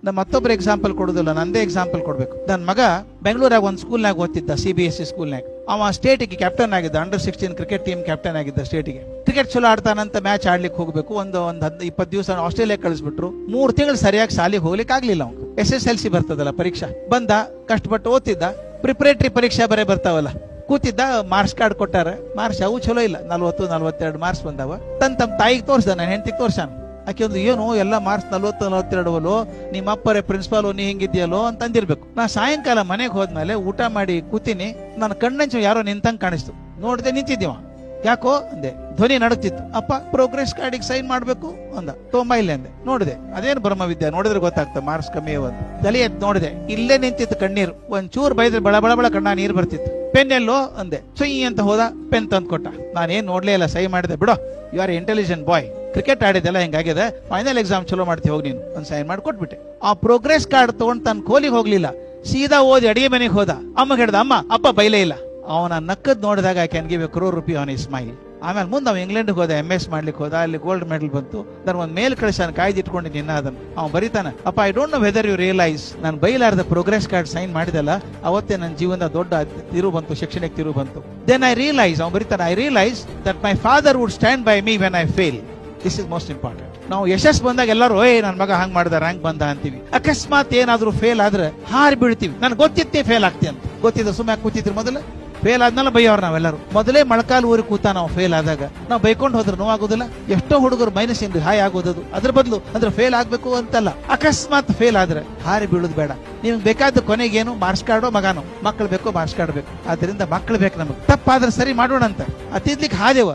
ನಾನು ಮತ್ತೊಬ್ಬರು ಎಕ್ಸಾಂಪಲ್ ಕೊಡೋದಿಲ್ಲ, ನಂದೇ ಎಕ್ಸಾಂಪಲ್ ಕೊಡ್ಬೇಕು. ನನ್ನ ಮಗ ಬೆಂಗಳೂರಾಗ ಒಂದು ಸ್ಕೂಲ್ನಾಗ ಓದ್ತಿದ್ದ, CBSE ಸ್ಕೂಲ್ನಾಗ. ಅವ ಸ್ಟೇಟಿಗೆ ಕ್ಯಾಪ್ಟನ್ ಆಗಿದ್ದ, ಅಂಡರ್-16 ಕ್ರಿಕೆಟ್ ಟೀಮ್ ಕ್ಯಾಪ್ಟನ್ ಆಗಿದ್ದ ಸ್ಟೇಟಿಗೆ. ಕ್ರಿಕೆಟ್ ಚಲೋ ಆಡ್ತಾನಂತ ಮ್ಯಾಚ್ ಆಡ್ಲಿಕ್ಕೆ ಹೋಗ್ಬೇಕು. ಒಂದು 20 ದಿವಸ ಆಸ್ಟ್ರೇಲಿಯಾ ಕಳಿಸ್ಬಿಟ್ರು. 3 ತಿಂಗಳು ಸರಿಯಾಗಿ ಶಾಲೆಗೆ ಹೋಗ್ಲಿಕ್ಕೆ ಆಗ್ಲಿಲ್ಲ. ಅವ್ನು SSLC ಬರ್ತದಲ್ಲ ಪರೀಕ್ಷಾ, ಬಂದ ಕಷ್ಟಪಟ್ಟು ಓದ್ತಿದ್ದ. ಪ್ರಿಪರೇಟರಿ ಪರೀಕ್ಷೆ ಬರೇ ಬರ್ತಾವಲ್ಲ, ಕೂತಿದ್ದ. ಮಾರ್ಕ್ಸ್ ಕಾರ್ಡ್ ಕೊಟ್ಟಾರ, ಮಾರ್ಕ್ಸ್ ಅವು ಚಲೋ ಇಲ್ಲ, 40-42 ಮಾರ್ಕ್ಸ್ ಬಂದಾವ. ತಮ್ಮ ತಾಯಿಗೆ ತೋರ್ಸ್ದ, ನನ್ನ ಹೆಂಡತಿಗೆ ತೋರ್ಸಾನ. ಆಕೆ ಒಂದು ಏನು ಎಲ್ಲ ಮಾರ್ಕ್ಸ್ 40-42 ನಿಮ್ಮ ಅಪ್ಪರೇ ಪ್ರಿನ್ಸಿಪಾಲ್, ನೀ ಹಿಂಗಿದ್ಯಲ್ಲೋ ಅಂತ ಅಂದಿರ್ಬೇಕು. ನಾ ಸಾಯಂಕಾಲ ಮನೆಗೆ ಹೋದ್ಮೇಲೆ ಊಟ ಮಾಡಿ ಕೂತೀನಿ, ನನ್ನ ಕಣ್ಣಂಚು ಯಾರೋ ನಿಂತಂಗ್ ಕಾಣಿಸ್ತು. ನೋಡ್ದೆ ನಿಂತಿದ್ದೀವ. ಯಾಕೋ ಅಂದೆ, ಧ್ವನಿ ನಡುತ್ತಿತ್ತು. ಅಪ್ಪ ಪ್ರೋಗ್ರೆಸ್ ಕಾರ್ಡಿಗೆ ಸೈನ್ ಮಾಡ್ಬೇಕು ಅಂದ. ತೊಂಬ ಇಲ್ಲೇ ಅಂದೆ. ನೋಡಿದೆ, ಅದೇನು ಬ್ರಹ್ಮವಿದ್ಯೆ, ನೋಡಿದ್ರೆ ಗೊತ್ತಾಗ್ತದೆ ಮಾರ್ಕ್ಸ್ ಕಮ್ಮಿ ಅವಂತ. ತಲೆ ಎತ್ತು ನೋಡಿದೆ, ಇಲ್ಲೇ ನಿಂತಿತ್ತು ಕಣ್ಣೀರು. ಒಂದ್ ಚೂರ್ ಬೈದ್ರೆ ಬಳ ಬಳ ಬಳ ಕಣ್ಣ ನೀರು ಬರ್ತಿತ್ತು. ಪೆನ್ ಎಲ್ಲೋ ಅಂದೆ. ಸುಯ್ ಅಂತ ಹೋದ, ಪೆನ್ ತಂದು ಕೊಟ್ಟ. ನಾನೇನ್ ನೋಡ್ಲೇ ಇಲ್ಲ, ಸೈ ಮಾಡಿದೆ. ಬಿಡೋ, you are intelligent boy, cricket ಆಡಿದೆಲ್ಲ ಹಿಂಗಾಗಿದೆ, ಫೈನಲ್ ಎಕ್ಸಾಮ್ ಚಲೋ ಮಾಡ್ತೀವಿ, ಹೋಗಿ ನೀನು ಒಂದು ಸೈನ್ ಮಾಡಿ ಕೊಟ್ಬಿಟ್ಟೆ. ಆ ಪ್ರೋಗ್ರೆಸ್ ಕಾರ್ಡ್ ತಗೊಂಡು ತನ್ನ ಕೋಲಿಗೆ ಹೋಗ್ಲಿಲ್ಲ, ಸೀದಾ ಓದಿ ಅಡಿಗೆ ಮನೆಗೆ ಹೋದ. ಅಮ್ಮ ಹೇಳ್ದ, ಅಮ್ಮ ಅಪ್ಪ ಬೈಲೇ ಇಲ್ಲ. ಅವನ ನಕ್ಕದ್ ನೋಡಿದಾಗ I can give A crore rupee on his smile. ಆಮೇಲೆ ಮುಂದೆ ಅವ ಇಂಗ್ಲೆಂಡ್ಗೆ ಹೋದ, MS ಮಾಡ್ಲಿಕ್ಕೆ ಹೋದ. ಅಲ್ಲಿ ಗೋಲ್ಡ್ ಮೆಡಲ್ ಬಂತು. ನಾನು ಒಂದು ಮೇಲ್ ಕಳಿಸಾನ, ಕಾಯ್ದಿಟ್ಕೊಂಡು ನಿನ್ನ ಅದನ್ನು. ಅವ್ನು ಬರೀತಾನೆ, ಅಪ್ಪ I don't know whether you realise, ನಾನು ಬೈಲಾರ್ದ ಪ್ರೋಗ್ರೆಸ್ ಕಾರ್ಡ್ ಸೈನ್ ಮಾಡಿದಲ್ಲ, ಅವತ್ತೇ ನನ್ನ ಜೀವನದ ದೊಡ್ಡ ತಿರು ಬಂತು, ಶಿಕ್ಷಣಕ್ಕೆ ತಿರು ಬಂತು. ದೆನ್ ಐ ರಿಯಲೈಸ್, ಅವ್ನು ಬರೀತಾನೆ, I realise that my father would stand by me when I fail. This is most important. ನಾವು ಯಶಸ್ ಬಂದಾಗ ಎಲ್ಲರೂ ನನ್ನ ಮಗ ಹಂಗ್ ಮಾಡಿದ, ರ್ಯಾಂಕ್ ಬಂದ ಅಂತೀವಿ. ಅಕಸ್ಮಾತ್ ಏನಾದ್ರೂ ಫೇಲ್ ಆದ್ರೆ ಹಾರಿ ಬೀಳ್ತೀವಿ. ನನ್ಗೆ ಗೊತ್ತಿತ್ತೇ ಫೇಲ್ ಆಗ್ತಿ ಅಂತ. ಗೊತ್ತಿದ್ದ ಸುಮ್ಮನೆ ಕೂತಿದ್ರು. ಮೊದಲು ಫೇಲ್ ಆದ್ಮೇಲೆ ಬೈಯೋರು ನಾವೆಲ್ಲರೂ. ಮೊದಲೇ ಮೊಳಕಾಲು ಊರಿ ಕೂತ ನಾವು ಫೇಲ್ ಆದಾಗ ನಾವು ಬೈಕೊಂಡು ಹೋದ್ರೆ ನೋವಾಗೋದಿಲ್ಲ. ಎಷ್ಟೋ ಹುಡುಗರು ಮೈನಸ್ ಇಂದ ಹಾಯ್ ಆಗೋದು. ಅದ್ರ ಬದಲು ಅಂದ್ರೆ ಫೇಲ್ ಆಗ್ಬೇಕು ಅಂತಲ್ಲ, ಅಕಸ್ಮಾತ್ ಫೇಲ್ ಆದ್ರೆ ಹಾರಿ ಬೀಳೋದು ಬೇಡ. ನಿಮ್ಗೆ ಬೇಕಾದ ಕೊನೆಗೇನು, ಮಾರ್ಕ್ಸ್ ಕಾರ್ಡೋ ಮಗಾನೋ, ಮಕ್ಕಳು ಬೇಕು, ಮಾರ್ಕ್ಸ್ ಕಾರ್ಡ್ ಬೇಕು. ಆದ್ರಿಂದ ಮಕ್ಕಳು ಬೇಕು ನಮಗೆ. ತಪ್ಪಾದ್ರೆ ಸರಿ ಮಾಡೋಣ ಅಂತ ಅತಿದ್ಲಿಕ್ಕೆ ಹಾದೇವ.